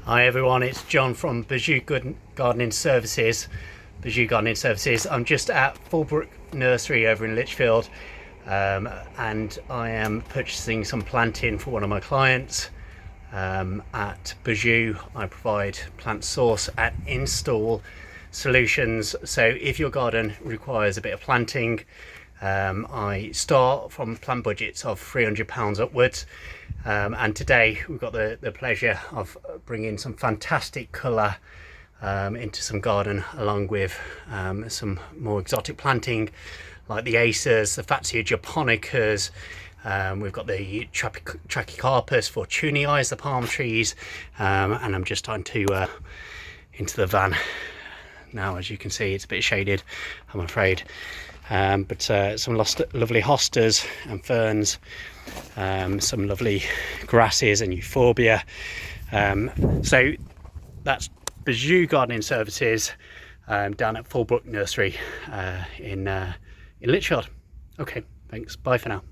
Hi everyone, it's John from Basjoo Gardening Services. Basjoo Gardening Services. I'm just at Fullbrook Nursery over in Lichfield, and I am purchasing some planting for one of my clients. At Basjoo, I provide plant source and install solutions. So if your garden requires a bit of planting, I start from plant budgets of £300 upwards, and today we've got the pleasure of bringing some fantastic colour into some garden, along with some more exotic planting like the acers, the Fatsia japonicas. We've got the trachycarpus fortunii, the palm trees, and I'm just trying to into the van now. As you can see, it's a bit shaded, I'm afraid, but some lovely hostas and ferns, some lovely grasses and euphorbia. So that's Basjoo Gardening Services down at Fullbrook Nursery in Lichfield. Okay, thanks, bye for now.